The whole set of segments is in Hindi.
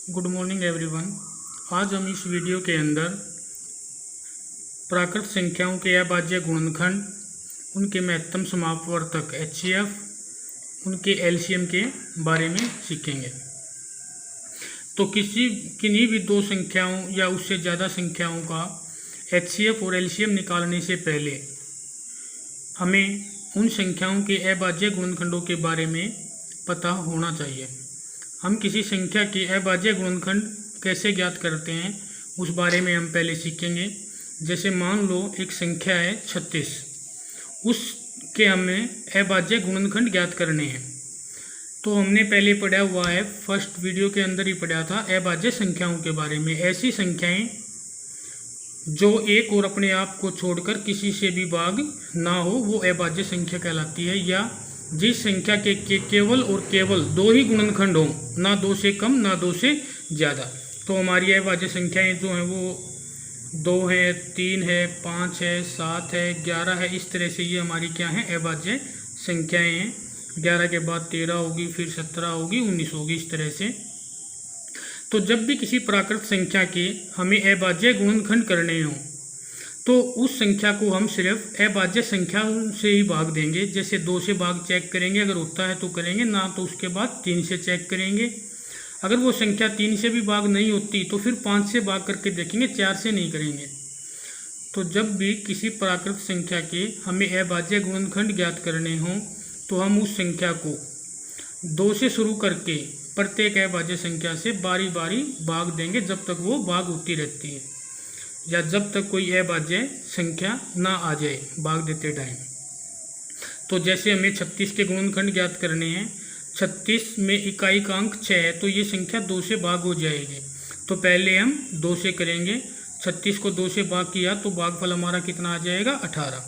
Good morning everyone. आज हम इस वीडियो के अंदर प्राकृत संख्याओं के अभाज्य गुणनखंड, उनके महत्तम समापवर्तक HCF, उनके LCM के बारे में सीखेंगे। तो किन्हीं भी दो संख्याओं या उससे ज़्यादा संख्याओं का HCF और LCM निकालने से पहले हमें उन संख्याओं के अभाज्य गुणनखंडों के बारे में पता होना चाहिए। हम किसी संख्या के अभाज्य गुणनखंड कैसे ज्ञात करते हैं उस बारे में हम पहले सीखेंगे। जैसे मान लो एक संख्या है 36, उसके हमें अभाज्य गुणनखंड ज्ञात करने हैं। तो हमने पहले पढ़ा हुआ है, फर्स्ट वीडियो के अंदर ही पढ़ा था अभाज्य संख्याओं के बारे में। ऐसी संख्याएं जो एक और अपने आप को छोड़कर किसी से भी भाग ना हो वो अभाज्य संख्या कहलाती है। या जिस संख्या के केवल और केवल दो ही गुणनखंड हों, ना दो से कम ना दो से ज़्यादा। तो हमारी अभाज्य संख्याएं जो हैं वो 2 है, 3 है, 5 है, 7 है, 11 है। इस तरह से ये हमारी क्या है अभाज्य संख्याएं हैं। 11 के बाद 13 होगी, फिर 17 होगी, 19 होगी, इस तरह से। तो जब भी किसी प्राकृत संख्या के हमें अभाज्य गुणनखंड करने हों तो उस संख्या को हम सिर्फ अभाज्य संख्या से ही भाग देंगे। जैसे 2 से भाग चेक करेंगे, अगर होता है तो करेंगे, ना तो उसके बाद 3 से चेक करेंगे। अगर वो संख्या 3 से भी भाग नहीं होती तो फिर 5 से भाग करके देखेंगे, 4 से नहीं करेंगे। तो जब भी किसी प्राकृत संख्या के हमें अभाज्य गुणनखंड ज्ञात करने हों तो हम उस संख्या को 2 से शुरू करके प्रत्येक अभाज्य संख्या से बारी बारी भाग देंगे जब तक वो भाग होती रहती है, या जब तक कोई अभाज्य संख्या ना आ जाए भाग देते टाइम। तो जैसे हमें 36 के गुणनखंड ज्ञात करने हैं, 36 में इकाई का अंक 6 है, तो ये संख्या 2 से भाग हो जाएगी। तो पहले हम 2 से करेंगे, 36 को 2 से भाग किया तो भागफल हमारा कितना आ जाएगा 18।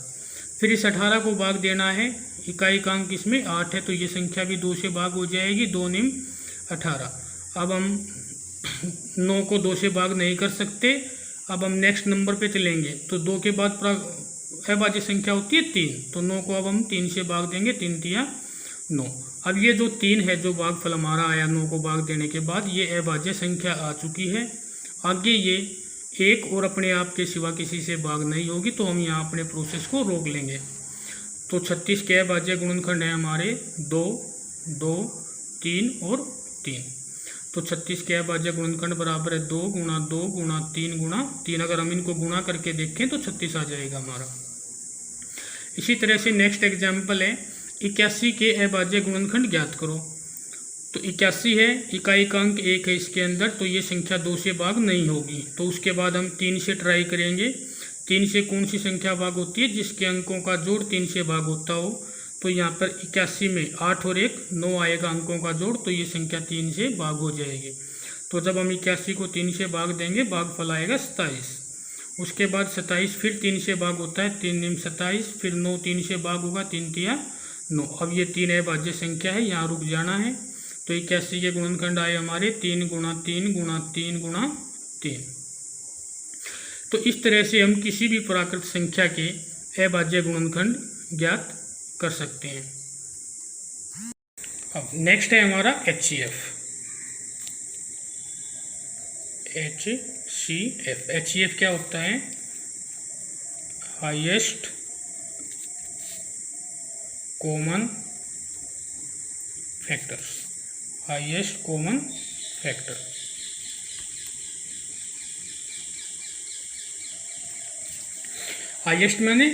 फिर इस 18 को भाग देना है, इकाई का अंक इसमें 8 है, तो ये संख्या भी 2 से भाग हो जाएगी, 2 निम 18। अब हम 9 को 2 से भाग नहीं कर सकते। अब हम नेक्स्ट नंबर पे चलेंगे, तो 2 के बाद अभाज्य संख्या होती है 3, तो 9 को अब हम 3 से भाग देंगे, 3 तिया 9। अब ये जो 3 है, जो भागफल हमारा आया 9 को भाग देने के बाद, ये अभाज्य संख्या आ चुकी है। आगे ये एक और अपने आप के सिवा किसी से भाग नहीं होगी, तो हम यहाँ अपने प्रोसेस को रोक लेंगे। तो 36 के अभाज्य गुणनखंड है हमारे 2, 2, 3 और 3। तो 36 के अभाज्य गुणनखंड बराबर है 2 गुणा 2 गुणा 3 गुणा 3। अगर हम इनको गुणा करके देखें तो 36 आ जाएगा हमारा। इसी तरह से नेक्स्ट एग्जाम्पल है 81 के अभाज्य गुणनखंड ज्ञात करो। तो 81 है, इकाई का अंक 1 है इसके अंदर, तो ये संख्या 2 से भाग नहीं होगी। तो उसके बाद हम 3 से ट्राई करेंगे। 3 से कौन सी संख्या भाग होती है? जिसके अंकों का जोड़ 3 से भाग होता हो। तो यहाँ पर 81 में 8 और 1 9 आएगा अंकों का जोड़, तो ये संख्या 3 से भाग हो जाएगी। तो जब हम 81 को 3 से भाग देंगे, भागफल आएगा 27। उसके बाद 27 फिर 3 से भाग होता है, 3 निम 27, फिर 9 3 से भाग होगा, 3 तिया 9। अब ये 3 अभाज्य संख्या है, यहाँ रुक जाना है। तो 81 के गुणनखंड आए हमारे 3 गुणा 3 गुणा 3 गुणा 3। तो इस तरह से हम किसी भी प्राकृत संख्या के अभाज्य गुणनखंड ज्ञात कर सकते हैं। अब नेक्स्ट है हमारा HCF। HCF क्या होता है? Highest common factors. Highest common factor. Highest मैंने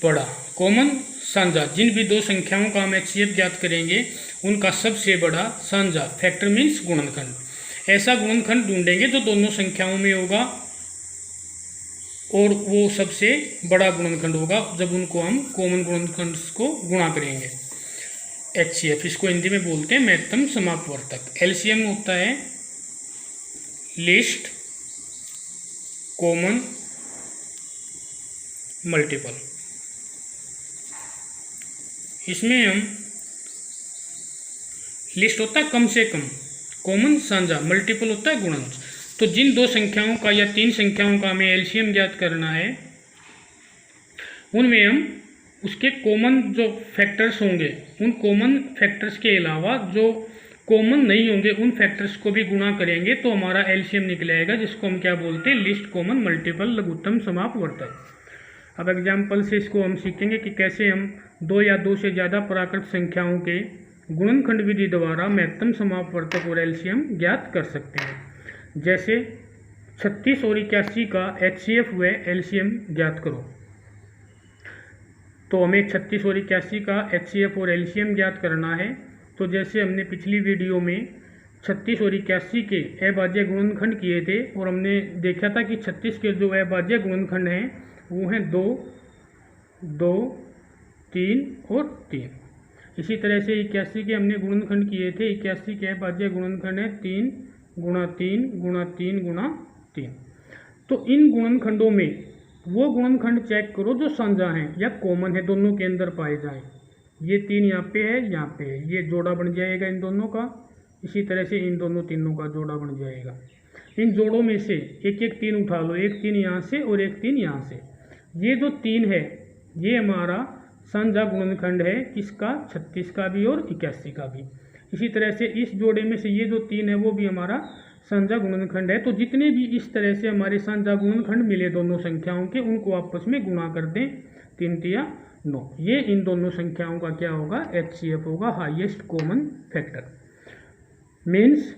बड़ा, कॉमन साझा। जिन भी दो संख्याओं का हम HCF ज्ञात करेंगे उनका सबसे बड़ा साझा, फैक्टर मीन्स गुणनखंड। ऐसा गुणनखंड ढूंढेंगे जो दोनों संख्याओं में होगा और वो सबसे बड़ा गुणनखंड होगा जब उनको हम कॉमन गुणनखंड को गुणा करेंगे। HCF इसको हिंदी में बोलते हैं महत्तम समापवर्तक। LCM होता है लीस्ट कॉमन मल्टीपल। इसमें हम लिस्ट होता है कम से कम, कॉमन साझा, मल्टीपल होता है गुणनज। तो जिन दो संख्याओं का या 3 संख्याओं का हमें LCM ज्ञात करना है, उनमें हम उसके कॉमन जो फैक्टर्स होंगे, उन कॉमन फैक्टर्स के अलावा जो कॉमन नहीं होंगे उन फैक्टर्स को भी गुणा करेंगे तो हमारा एलसीएम निकलेगा, जिसको हम क्या बोलते हैं, लीस्ट कॉमन मल्टीपल लघुत्तम समापवर्तक। अब एग्जाम्पल से इसको हम सीखेंगे कि कैसे हम दो या दो से ज़्यादा प्राकृत संख्याओं के गुणनखंड विधि द्वारा महत्तम समापवर्तक और एलसीएम ज्ञात कर सकते हैं। जैसे 36 और 81 का एचसीएफ व एलसीएम ज्ञात करो। तो हमें 36 और 81 का एचसीएफ और एलसीएम ज्ञात करना है। तो जैसे हमने पिछली वीडियो में 36 और 81 के अभाज्य गुणनखंड किए थे और हमने देखा था कि 36 के जो अभाज्य गुणनखंड हैं वो हैं 2, 2, 3 और 3। इसी तरह से 81 के हमने गुणनखंड किए थे। 81 के अभाज्य गुणनखंड है 3 गुणा 3 गुणा 3 गुणा 3। तो इन गुणनखंडों में वो गुणनखंड चेक करो जो साझा हैं या कॉमन है, दोनों के अंदर पाए जाएं। ये 3 यहाँ पे है, यहाँ पे है, ये जोड़ा बन जाएगा इन दोनों का। इसी तरह से इन दोनों तीनों का जोड़ा बन जाएगा। इन जोड़ों में से एक एक 3 उठा लो, एक 3 यहाँ से और एक 3 यहाँ से। ये जो 3 है ये हमारा साझा गुणनखंड है, किसका, 36 का भी और 81 का भी। इसी तरह से इस जोड़े में से ये जो 3 है वो भी हमारा साझा गुणनखंड है। तो जितने भी इस तरह से हमारे साझा गुणनखंड मिले दोनों संख्याओं के, उनको आपस में गुणा कर दें, 3 तिया 9। ये इन दोनों संख्याओं का क्या होगा, एचसीएफ होगा, हाईएस्ट कॉमन फैक्टर। मीन्स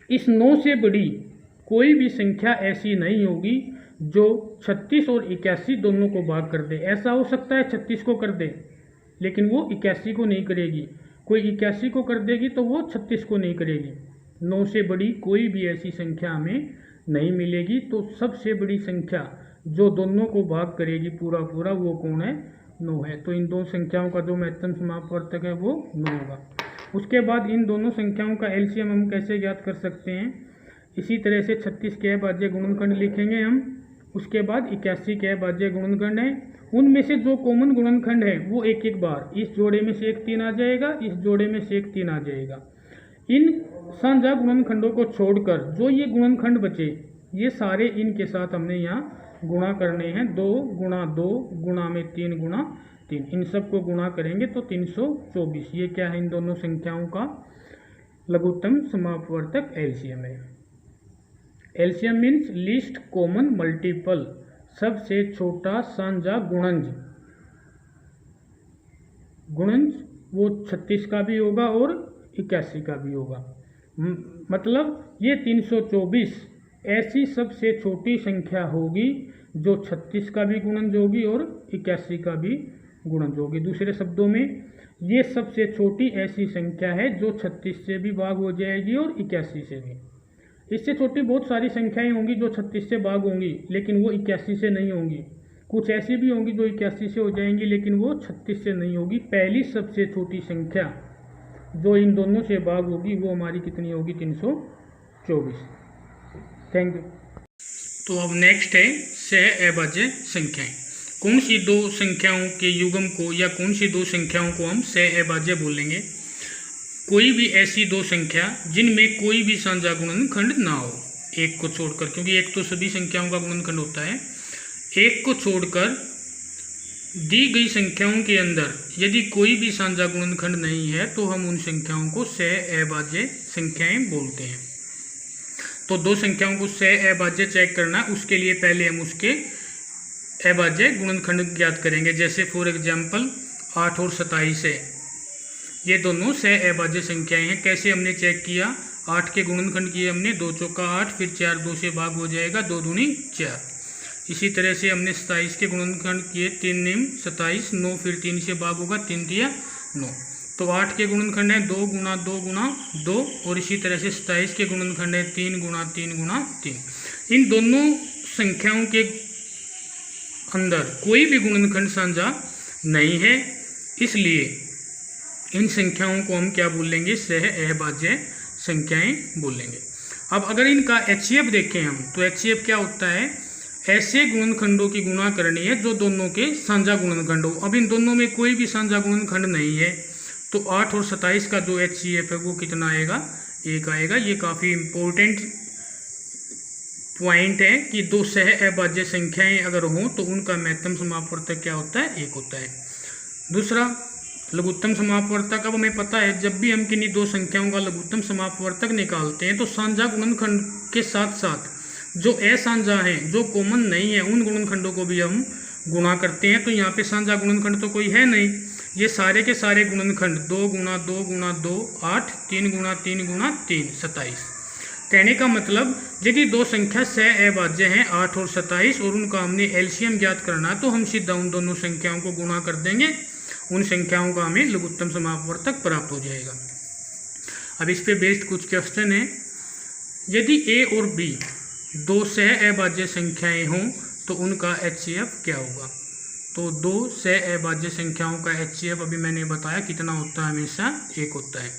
इस 9 से बड़ी कोई भी संख्या ऐसी नहीं होगी जो 36 और 81 दोनों को भाग कर दे। ऐसा हो सकता है 36 को कर दे लेकिन वो 81 को नहीं करेगी, कोई 81 को कर देगी तो वो 36 को नहीं करेगी। 9 से बड़ी कोई भी ऐसी संख्या हमें नहीं मिलेगी। तो सबसे बड़ी संख्या जो दोनों को भाग करेगी पूरा पूरा वो कौन है, 9 है। तो इन दो संख्याओं का जो महत्तम समापवर्तक है वो 9 होगा। उसके बाद इन दोनों संख्याओं का एलसीएम हम कैसे ज्ञात कर सकते हैं, इसी तरह से 36 के अभाज्य गुणनखंड लिखेंगे हम। उसके बाद 81 के अभाज्य गुणनखंड है, उनमें से जो कॉमन गुणनखंड है वो एक एक बार, इस जोड़े में से एक 3 आ जाएगा, इस जोड़े में से एक 3 आ जाएगा। इन साझा गुणनखंडों को छोड़कर जो ये गुणनखंड बचे ये सारे इनके साथ हमने यहाँ गुणा करने हैं। 2 गुणा 2 गुणा में 3 गुणा 3, इन सब को गुणा करेंगे तो 324। ये क्या है, इन दोनों संख्याओं का लघुत्तम समापवर्तक एलसीएम है। LCM means least common multiple, सबसे छोटा साझा गुणनज। गुणनज वो 36 का भी होगा और 81 का भी होगा। मतलब ये 324 ऐसी सबसे छोटी संख्या होगी जो 36 का भी गुणनज होगी और 81 का भी गुणनज होगी। दूसरे शब्दों में ये सबसे छोटी ऐसी संख्या है जो 36 से भी भाग हो जाएगी और 81 से भी। इससे छोटी बहुत सारी संख्याएं होंगी जो 36 से भाग होंगी लेकिन वो 81 से नहीं होंगी। कुछ ऐसी भी होंगी जो 81 से हो जाएंगी लेकिन वो 36 से नहीं होगी। पहली सबसे छोटी संख्या जो इन दोनों से भाग होगी वो हमारी कितनी होगी, 324। Thank you. तो अब नेक्स्ट है सह अभाज्य संख्याएं। कौन सी दो संख्याओं के युग्म को या कौन सी दो संख्याओं को हम सह अभाज्य बोलेंगे, कोई भी ऐसी दो संख्या जिनमें कोई भी साझा गुणनखंड ना हो, एक को छोड़कर, क्योंकि एक तो सभी संख्याओं का गुणनखंड होता है। एक को छोड़कर दी गई संख्याओं के अंदर यदि कोई भी साझा गुणनखंड नहीं है तो हम उन संख्याओं को सह अभाज्य संख्याएं बोलते हैं। तो दो संख्याओं को सह अभाज्य चेक करना है, उसके लिए पहले हम उसके अभाज्य गुणनखंड ज्ञात करेंगे। जैसे फॉर एग्जाम्पल 8 और 27 है, ये दोनों सह अभाज्य संख्याएं हैं। कैसे हमने चेक किया, 8 के गुणनखंड किए हमने, 2 चौका 8, फिर 4 2 से भाग हो जाएगा, 2 दूनी 4। इसी तरह से हमने 27 के गुणनखंड किए, 3 निम 27, 9 फिर 3 से भाग होगा, 3 तिया 9। तो 8 के गुणनखंड है 2 गुणा 2 गुणा 2, और इसी तरह से 27 के गुणनखंड है 3 गुणा 3 गुणा 3। इन दोनों संख्याओं के अंदर कोई भी गुणनखंड साझा नहीं है, इसलिए इन संख्याओं को हम क्या बोलेंगे, सह अभाज्य संख्याएं बोलेंगे। अब अगर इनका एचसीएफ देखें हम, तो एचसीएफ क्या होता है, ऐसे गुणनखंडों की गुणा करनी है जो दोनों के साझा गुणनखंड हो। अब इन दोनों में कोई भी साझा गुणनखंड नहीं है, तो 8 और 27 का जो एचसीएफ है वो कितना आएगा, 1 आएगा। ये काफ़ी इम्पोर्टेंट पॉइंट है कि दो सह अभाज्य संख्याएं अगर हों तो उनका महत्तम समापवर्तक क्या होता है, 1 होता है। दूसरा, लघुत्तम समापवर्तक। अब हमें पता है जब भी हम किन्हीं दो संख्याओं का लघुत्तम समापवर्तक निकालते हैं तो साझा गुणनखंड के साथ साथ जो असाझा हैं, जो कॉमन नहीं है, उन गुणनखंडों को भी हम गुणा करते हैं। तो यहाँ पे साझा गुणनखंड तो कोई है नहीं, ये सारे के सारे गुणनखंड 2 गुणा 2 गुणा 2 8, 3 गुणा 3 गुणा 3 27। कहने का मतलब यदि दो संख्या सह अभाज्य हैं 8 और 27 और उनका हमने एलसीएम ज्ञात करना है तो हम सीधा उन दोनों संख्याओं को गुणा कर देंगे, उन संख्याओं का हमें लघुत्तम समापवर्तक प्राप्त हो जाएगा। अब इस पे बेस्ड कुछ क्वेश्चन है। यदि ए और बी दो सह अभाज्य संख्याएं हों तो उनका एचसीएफ क्या होगा। तो दो सह अभाज्य संख्याओं का एचसीएफ अभी मैंने बताया कितना होता है, हमेशा 1 होता है।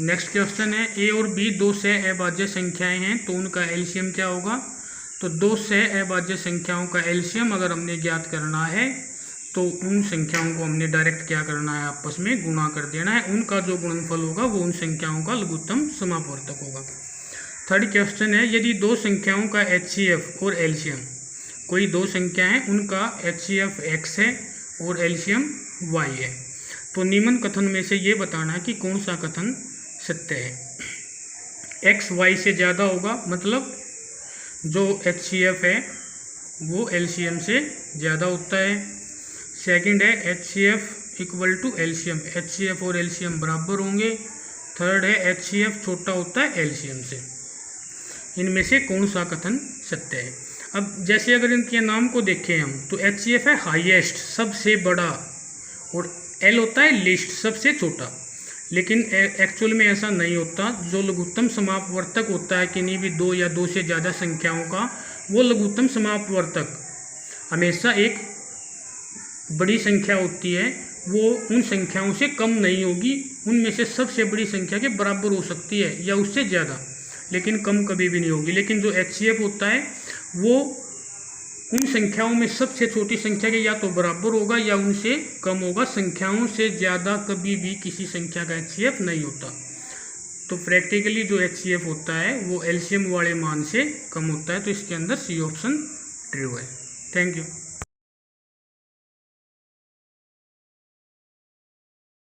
नेक्स्ट क्वेश्चन है ए और बी दो सह अभाज्य संख्याएं हैं तो उनका एलसीएम क्या होगा। तो दो सह अभाज्य संख्याओं का एलसीएम अगर हमने ज्ञात करना है तो उन संख्याओं को हमने डायरेक्ट क्या करना है, आपस में गुणा कर देना है। उनका जो गुणनफल होगा वो उन संख्याओं का लघुत्तम समापवर्तक होगा। थर्ड क्वेश्चन है यदि दो संख्याओं का एचसीएफ और एलसीएम, कोई दो संख्या है उनका एचसीएफ x है और एलसीएम y है, तो निम्न कथन में से ये बताना है कि कौन सा कथन सत्य है। x y से ज़्यादा होगा, मतलब जो एचसीएफ है वो एलसीएम से ज़्यादा होता है। सेकंड है HCF equal to LCM, HCF और एलसीएम बराबर होंगे। थर्ड है एचसीएफ छोटा होता है एलसीएम से। इनमें से कौन सा कथन सत्य है। अब जैसे अगर इनके नाम को देखें हम तो एचसीएफ है हाईएस्ट, सबसे बड़ा, और एल होता है लिस्ट, सबसे छोटा। लेकिन एक्चुअल में ऐसा नहीं होता। जो लघुत्तम समापवर्तक होता है किन्हीं भी दो या दो से ज़्यादा संख्याओं का, वो लघुत्तम समापवर्तक हमेशा एक बड़ी संख्या होती है, वो उन संख्याओं से कम नहीं होगी, उनमें से सबसे बड़ी संख्या के बराबर हो सकती है या उससे ज़्यादा, लेकिन कम कभी भी नहीं होगी। लेकिन जो एचसीएफ होता है वो उन संख्याओं में सबसे छोटी संख्या के या तो बराबर होगा या उनसे कम होगा, संख्याओं से ज़्यादा कभी भी किसी संख्या का एचसीएफ नहीं होता। तो प्रैक्टिकली जो एचसीएफ होता है वो एलसीएम वाले मान से कम होता है। तो इसके अंदर सी ऑप्शन ट्रू है। Thank you.